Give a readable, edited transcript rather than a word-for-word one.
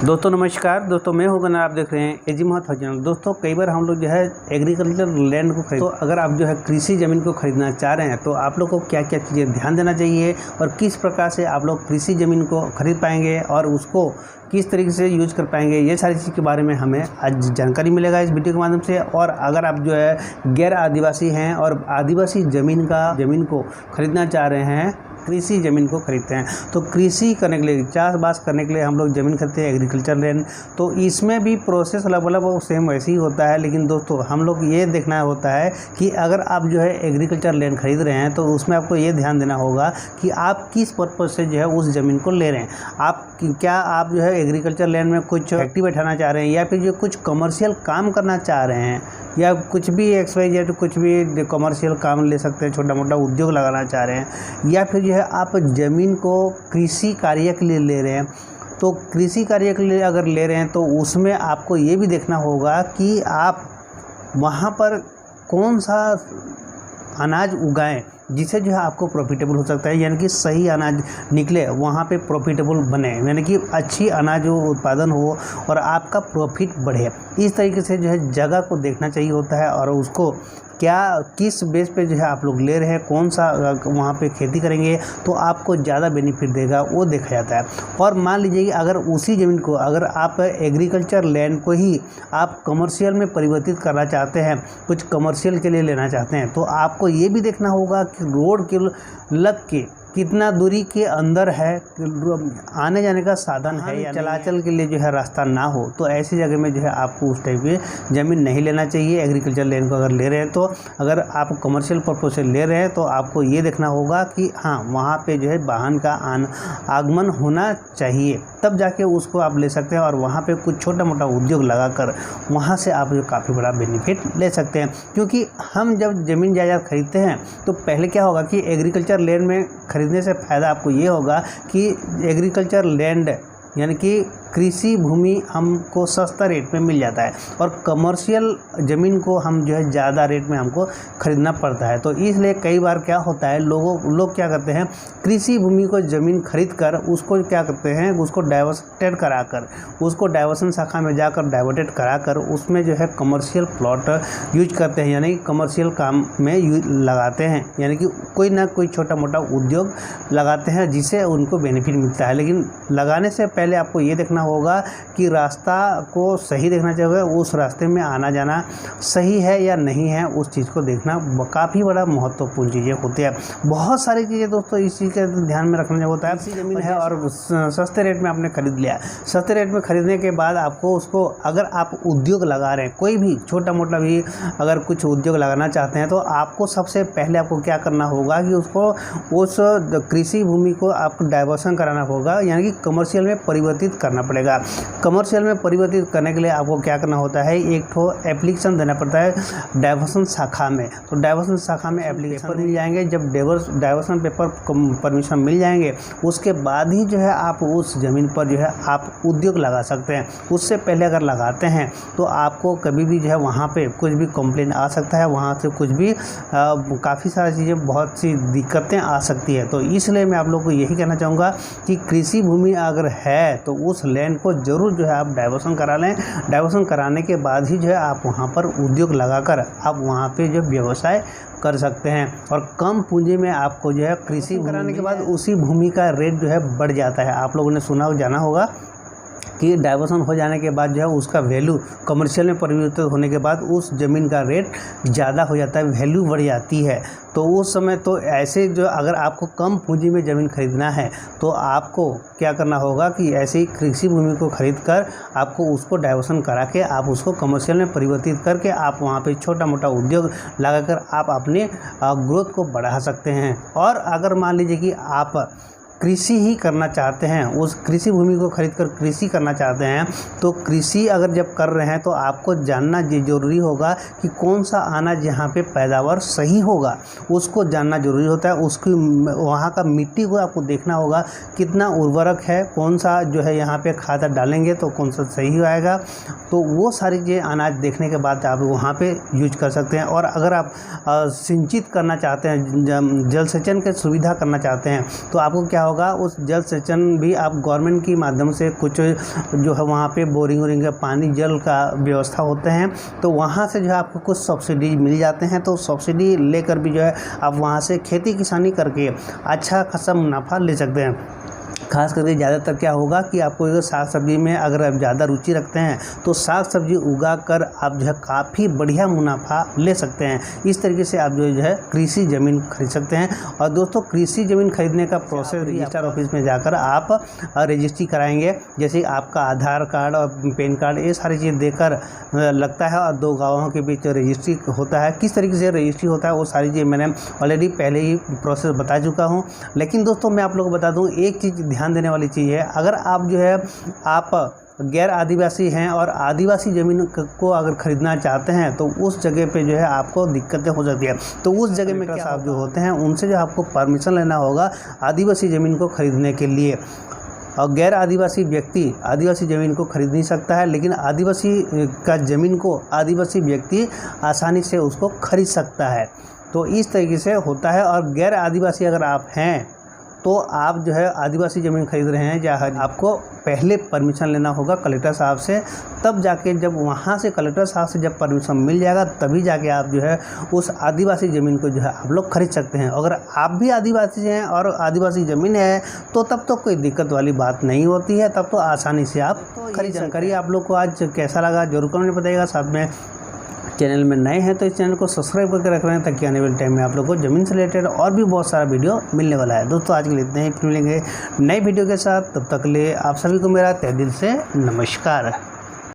दोस्तों नमस्कार। दोस्तों मैं हूं गनर, आप देख रहे हैं एजी महतो चैनल। दोस्तों कई बार हम लोग जो है एग्रीकल्चर लैंड को खरीद, तो अगर आप जो है कृषि ज़मीन को खरीदना चाह रहे हैं तो आप लोग को क्या क्या चीज़ें ध्यान देना चाहिए और किस प्रकार से आप लोग कृषि ज़मीन को खरीद पाएंगे और उसको किस तरीके से यूज कर पाएंगे, ये सारी चीज़ के बारे में हमें आज जानकारी मिलेगा इस वीडियो के माध्यम से। और अगर आप जो है गैर आदिवासी हैं और आदिवासी ज़मीन को खरीदना चाह रहे हैं, कृषि ज़मीन को खरीदते हैं, तो कृषि करने के लिए, चाष बास करने के लिए हम लोग ज़मीन खरीदते हैं एग्रीकल्चर लैंड। तो इसमें भी प्रोसेस अलग वो सेम वैसे ही होता है, लेकिन दोस्तों हम लोग ये देखना होता है कि अगर आप जो है एग्रीकल्चर लैंड खरीद रहे हैं तो उसमें आपको ये ध्यान देना होगा कि आप किस पर्पज़ से जो है उस ज़मीन को ले रहे हैं। क्या आप जो है एग्रीकल्चर लैंड में कुछ फैक्ट्री बैठाना चाह रहे हैं, या फिर जो कुछ कमर्शियल काम करना चाह रहे हैं, या कुछ भी XYZ कुछ भी कमर्शियल काम ले सकते हैं, छोटा मोटा उद्योग लगाना चाह रहे हैं, या फिर जो है आप ज़मीन को कृषि कार्य के लिए ले रहे हैं। तो कृषि कार्य के लिए अगर ले रहे हैं तो उसमें आपको ये भी देखना होगा कि आप वहाँ पर कौन सा अनाज उगाएं जिससे जो है आपको प्रॉफिटेबल हो सकता है, यानी कि सही अनाज निकले, वहाँ पे प्रॉफिटेबल बने, यानी कि अच्छी अनाज उत्पादन हो और आपका प्रॉफिट बढ़े। इस तरीके से जो है जगह को देखना चाहिए होता है और उसको किस बेस पे जो है आप लोग ले रहे हैं, कौन सा वहाँ पे खेती करेंगे तो आपको ज़्यादा बेनिफिट देगा, वो देखा जाता है। और मान लीजिए कि अगर उसी ज़मीन को अगर आप एग्रीकल्चर लैंड को ही आप कमर्शियल में परिवर्तित करना चाहते हैं, कुछ कमर्शियल के लिए लेना चाहते हैं, तो आपको ये भी देखना होगा कि रोड के लग के कितना दूरी के अंदर है, आने जाने का साधन है या चलाचल के लिए जो है रास्ता ना हो, तो ऐसी जगह में जो है आपको उस टाइप की ज़मीन नहीं लेना चाहिए। एग्रीकल्चर लैंड को अगर ले रहे हैं तो अगर आप कमर्शियल पर्पज से ले रहे हैं तो आपको ये देखना होगा कि हाँ वहाँ पे जो है वाहन का आगमन होना चाहिए, तब जाके उसको आप ले सकते हैं और वहाँ पे कुछ छोटा मोटा उद्योग लगाकर वहाँ से आप जो काफ़ी बड़ा बेनिफिट ले सकते हैं। क्योंकि हम जब ज़मीन जायदाद खरीदते हैं तो पहले क्या होगा कि एग्रीकल्चर लैंड में खरीदने से फ़ायदा आपको ये होगा कि एग्रीकल्चर लैंड यानी कि कृषि भूमि हमको सस्ता रेट में मिल जाता है और कमर्शियल ज़मीन को हम जो है ज़्यादा रेट में हमको ख़रीदना पड़ता है। तो इसलिए कई बार क्या होता है, लोग क्या करते हैं, कृषि भूमि को ज़मीन खरीद कर उसको क्या करते हैं, उसको डाइवर्टेड कराकर, उसको डाइवर्सन शाखा में जाकर डाइवर्टेड कराकर उसमें जो है कमर्शियल प्लॉट यूज करते हैं, यानी कमर्शियल काम में लगाते हैं, यानी कि कोई ना कोई छोटा मोटा उद्योग लगाते हैं जिससे उनको बेनिफिट मिलता है। लेकिन लगाने से पहले आपको ये देखना होगा कि रास्ता को सही देखना चाहिए, उस रास्ते में आना जाना सही है या नहीं है, उस चीज़ को देखना काफ़ी बड़ा महत्वपूर्ण चीज़ें होती है। बहुत सारी चीज़ें दोस्तों इस चीज़ का ध्यान में रखना होता है। ज़मीन है और सस्ते रेट में आपने खरीद लिया, सस्ते रेट में खरीदने के बाद आपको उसको, अगर आप उद्योग लगा रहे हैं, कोई भी छोटा मोटा भी अगर कुछ उद्योग लगाना चाहते हैं, तो आपको सबसे पहले आपको क्या करना होगा कि उसको उस कृषि भूमि को आपको डाइवर्सन कराना होगा, यानी कि कमर्शियल में परिवर्तित करना पड़ेगा। कमर्शियल में परिवर्तित करने के लिए आपको क्या करना होता है, एक ठो एप्लीकेशन देना पड़ता है डाइवर्सन शाखा में। तो डाइवर्सन शाखा में एप्लीकेशन पेपर मिल जाएंगे। जब डाइवर्सन पेपर परमिशन मिल जाएंगे उसके बाद ही जो है आप उस ज़मीन पर जो है आप उद्योग लगा सकते हैं। उससे पहले अगर लगाते हैं तो आपको कभी भी जो है वहाँ पे कुछ भी कंप्लेन आ सकता है, वहाँ से कुछ भी काफ़ी सारी चीज़ें, बहुत सी दिक्कतें आ सकती है। तो इसलिए मैं आप लोगों को यही कहना चाहूँगा कि कृषि भूमि अगर है तो उस लैंड को ज़रूर जो है आप डाइवर्सन करा लें। डाइवर्सन कराने के बाद ही जो है आप वहाँ पर उद्योग लगाकर आप वहाँ पे जो व्यवसाय कर सकते हैं और कम पूंजी में आपको जो है कृषि कराने के बाद उसी भूमि का रेट जो है बढ़ जाता है। आप लोगों ने सुना हो, जाना होगा कि डाइवर्सन हो जाने के बाद जो है उसका वैल्यू कमर्शियल में परिवर्तित होने के बाद उस ज़मीन का रेट ज़्यादा हो जाता है, वैल्यू बढ़ जाती है। तो उस समय तो ऐसे जो अगर आपको कम पूंजी में ज़मीन खरीदना है तो आपको क्या करना होगा कि ऐसे ही कृषि भूमि को खरीद कर आपको उसको डाइवर्सन करा के आप उसको कमर्शियल में परिवर्तित करके आप वहाँ पे छोटा मोटा उद्योग लगाकर आप अपने ग्रोथ को बढ़ा सकते हैं। और अगर मान लीजिए कि आप कृषि ही करना चाहते हैं, उस कृषि भूमि को खरीदकर कृषि करना चाहते हैं, तो कृषि अगर जब कर रहे हैं तो आपको जानना ज़रूरी होगा कि कौन सा अनाज यहाँ पे पैदावार सही होगा, उसको जानना ज़रूरी होता है। उसकी वहाँ का मिट्टी को आपको देखना होगा कितना उर्वरक है, कौन सा जो है यहाँ पे खाद डालेंगे तो कौन सा सही आएगा। तो वो सारी चीज़ें अनाज देखने के बाद आप वहाँ पे यूज कर सकते हैं। और अगर आप सिंचित करना चाहते हैं, जल सेचन की सुविधा करना चाहते हैं, तो आपको क्या होगा उस जल सेचन भी आप गवर्नमेंट के माध्यम से कुछ जो है वहाँ पे बोरिंग का पानी जल का व्यवस्था होते हैं, तो वहाँ से जो है आपको कुछ सब्सिडी मिल जाते हैं। तो सब्सिडी लेकर भी जो है आप वहाँ से खेती किसानी करके अच्छा खासा मुनाफा ले सकते हैं। खास करके ज़्यादातर क्या होगा कि आपको अगर साग सब्जी में अगर आप ज़्यादा रुचि रखते हैं तो साग सब्जी उगा कर आप जो है काफ़ी बढ़िया मुनाफा ले सकते हैं। इस तरीके से आप जो है कृषि ज़मीन खरीद सकते हैं। और दोस्तों कृषि ज़मीन खरीदने का प्रोसेस रजिस्टर ऑफिस में जाकर आप रजिस्ट्री कराएंगे, जैसे आपका आधार कार्ड और पैन कार्ड ये सारी चीज़ देकर लगता है, और 2 गाँवों के बीच रजिस्ट्री होता है। किस तरीके से रजिस्ट्री होता है वो सारी चीज़ मैंने ऑलरेडी पहले ही प्रोसेस बता चुका हूँ। लेकिन दोस्तों मैं आप लोगों को बता दूँ, एक चीज़ ध्यान देने वाली चीज़ है, अगर आप जो है आप गैर आदिवासी हैं और आदिवासी ज़मीन को अगर ख़रीदना चाहते हैं तो उस जगह पे जो है आपको दिक्कतें हो जाती है। तो उस जगह में क्या साहब जो होते हैं उनसे जो आपको परमिशन लेना होगा आदिवासी ज़मीन को ख़रीदने के लिए। और गैर आदिवासी व्यक्ति आदिवासी ज़मीन को खरीद नहीं सकता है, लेकिन आदिवासी का ज़मीन को आदिवासी व्यक्ति आसानी से उसको खरीद सकता है। तो इस तरीके से होता है। और गैर आदिवासी अगर आप हैं तो आप जो है आदिवासी ज़मीन खरीद रहे हैं, जहाँ आपको पहले परमिशन लेना होगा कलेक्टर साहब से, तब जाके जब वहाँ से कलेक्टर साहब से जब परमिशन मिल जाएगा तभी जाके आप जो है उस आदिवासी ज़मीन को जो है आप लोग खरीद सकते हैं। अगर आप भी आदिवासी हैं और आदिवासी ज़मीन है तो तब तो कोई दिक्कत वाली बात नहीं होती है, तब तो आसानी से आप खरीद जानकारी आप लोग को आज कैसा लगा जरूर कमेंट बताइएगा। साथ में चैनल में नए हैं तो इस चैनल को सब्सक्राइब करके रख रहे हैं, ताकि आने वाले टाइम में आप लोग को ज़मीन से रिलेटेड और भी बहुत सारा वीडियो मिलने वाला है। दोस्तों आज के लिए इतने ही, फिर मिलेंगे नए वीडियो के साथ, तब तक के लिए आप सभी को मेरा तहे दिल से नमस्कार।